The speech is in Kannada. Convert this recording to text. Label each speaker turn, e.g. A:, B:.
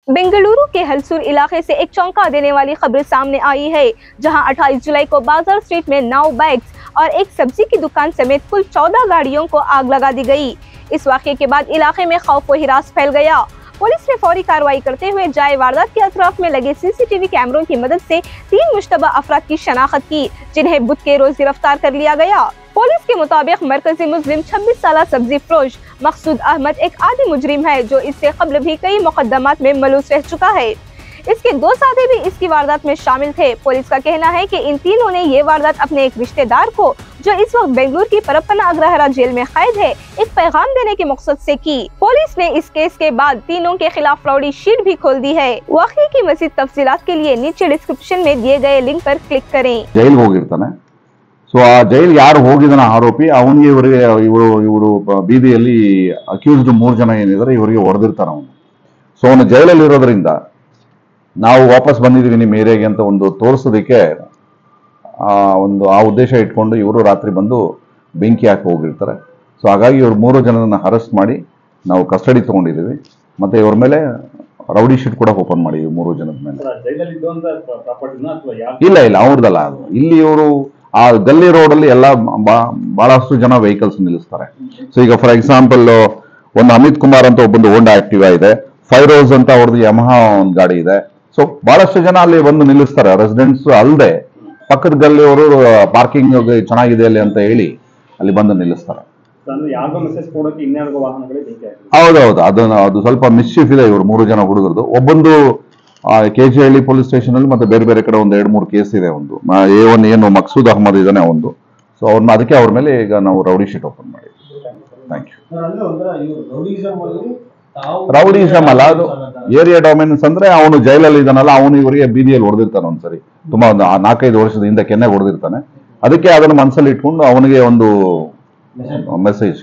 A: बेंगलुरु के हलसूर इलाके से एक चौंका देने वाली खबर सामने आई है, जहां 28 जुलाई को बाजार स्ट्रीट में 9 बाइक्स और एक सब्जी की दुकान समेत कुल 14 गाड़ियों को आग लगा दी गई। इस वाक़े के बाद इलाके में खौफ व हिरास फैल गया। पुलिस ने फौरी कार्रवाई करते हुए जाए वारदात के अतराफ में लगे सीसीटीवी कैमरों की मदद से 3 मुश्तबा अफराद की शनाख्त की, जिन्हें बुध के रोज गिरफ्तार कर लिया गया। पुलिस के मुताबिक मरकजी मुस्लिम 26 साल सब्जी फरोश मकसूद अहमद एक आदि मुजरिम है, जो इससे कबल भी कई मुकदमात में मलूस रह चुका है। इसके 2 साथी भी इसकी वारदात में शामिल थे। पुलिस का कहना है कि इन तीनों ने ये वारदात अपने एक रिश्तेदार को, जो इस वक्त बेंगलुरु की परप्पना अग्रहारा जेल में कैद है, एक पैगाम देने के मकसद से की। पुलिस ने इस केस के बाद तीनों के खिलाफ रौडी शीट भी खोल दी है। वाक़े की मज़ीद तफसीलात के लिए नीचे डिस्क्रिप्शन में दिए गए लिंक पर क्लिक करें।
B: ಜೈಲ್ ಹೋಗಿರ್ತಾನೆ. ಸೊ ಆ ಜೈಲ್ ಯಾರು ಹೋಗಿದಾನ ಆರೋಪಿ, ಅವನಿಗೆ ಇವರಿಗೆ ಇವರು ಬೀದಿಯಲ್ಲಿ ಅಕ್ಯೂಸ್ಡ್ 3 ಜನ ಏನಿದ್ದಾರೆ ಇವರಿಗೆ ಹೊಡೆದಿರ್ತಾನೆ ಅವನು. ಸೊ ಅವನು ಜೈಲಲ್ಲಿ ಇರೋದ್ರಿಂದ ನಾವು ವಾಪಸ್ ಬಂದಿದ್ದೀವಿ ನಿಮ್ಮ ಏರಿಯಾಗೆ ಅಂತ ಒಂದು ತೋರಿಸೋದಕ್ಕೆ ಆ ಉದ್ದೇಶ ಇಟ್ಕೊಂಡು ಇವರು ರಾತ್ರಿ ಬಂದು ಬೆಂಕಿ ಹಾಕಿ ಹೋಗಿರ್ತಾರೆ. ಸೊ ಹಾಗಾಗಿ ಇವ್ರು 3 ಜನರನ್ನ ಅರೆಸ್ಟ್ ಮಾಡಿ ನಾವು ಕಸ್ಟಡಿ ತಗೊಂಡಿದ್ದೀವಿ. ಮತ್ತೆ ಇವ್ರ ಮೇಲೆ ರೌಡಿ ಶೀಟ್ ಕೂಡ ಓಪನ್ ಮಾಡಿದ್ವಿ 3 ಜನದ ಮೇಲೆ. ಇಲ್ಲ ಅವ್ರದಲ್ಲ ಅದು. ಇಲ್ಲಿ ಇವರು ಆ ಗಲ್ಲಿ ರೋಡ್ ಅಲ್ಲಿ ಎಲ್ಲ ಬಹಳಷ್ಟು ಜನ ವೆಹಿಕಲ್ಸ್ ನಿಲ್ಲಿಸ್ತಾರೆ. ಸೊ ಈಗ ಫಾರ್ ಎಕ್ಸಾಂಪಲ್ ಒಂದು ಅಮಿತ್ ಕುಮಾರ್ ಅಂತ ಒಬ್ಬಂದು ಹೋಂಡಾ ಆಕ್ಟಿವಾ ಇದೆ, ಫೈರೋಸ್ ಅಂತ ಅವ್ರದ್ದು ಯಮಹಾ ಒಂದು ಗಾಡಿ ಇದೆ. ಸೊ ಬಹಳಷ್ಟು ಜನ ಅಲ್ಲಿ ಬಂದು ನಿಲ್ಲಿಸ್ತಾರೆ, ರೆಸಿಡೆಂಟ್ಸ್ ಅಲ್ಲದೆ ಪಕ್ಕದ ಗಲ್ಲಿಯವರು ಪಾರ್ಕಿಂಗ್ ಚೆನ್ನಾಗಿದೆ ಅಲ್ಲಿ ಅಂತ ಹೇಳಿ ಅಲ್ಲಿ ಬಂದು ನಿಲ್ಲಿಸ್ತಾರೆ. ಹೌದೌದು, ಅದು ಸ್ವಲ್ಪ ಮಿಸ್ಚೀಫ್ ಇದೆ ಇವರು 3 ಜನ ಹುಡುಗರದು. ಒಬ್ಬಂದು ಕೆಜಿಹಳ್ಳಿ ಪೊಲೀಸ್ ಸ್ಟೇಷನ್ ಅಲ್ಲಿ ಮತ್ತೆ ಬೇರೆ ಬೇರೆ ಕಡೆ ಒಂದು 2-3 ಕೇಸ್ ಇದೆ. ಒಂದು A1 ಏನು ಮಕ್ಸೂದ್ ಅಹಮದ್ ಇದ್ದಾನೆ ಒಂದು. ಸೊ ಅದಕ್ಕೆ ಅವ್ರ ಮೇಲೆ ಈಗ ನಾವು ರೌಡಿ ಶೀಟ್ ಓಪನ್ ಮಾಡಿದ್ವಿ. Thank you. ರೌಡಿಸಮ್ ಅಲ್ಲ, ಅದು ಏರಿಯಾ ಡೊಮಿನೆನ್ಸ್ ಅಂದ್ರೆ ಅವನು ಜೈಲಲ್ಲಿ ಇದ್ದಾನಲ್ಲ, ಅವನು ಇವರಿಗೆ ಬೀದಿಯಲ್ಲಿ ಹೊಡೆದಿರ್ತಾನೆ ಒಂದ್ಸರಿ, ತುಂಬಾ ಒಂದು 4-5 ವರ್ಷದ ಹಿಂದೆ ಕೆನ್ನೆ ಹೊಡೆದಿರ್ತಾನೆ. ಅದಕ್ಕೆ ಅದನ್ನು ಮನಸ್ಸಲ್ಲಿ ಇಟ್ಕೊಂಡು ಅವನಿಗೆ ಒಂದು ಮೆಸೇಜ್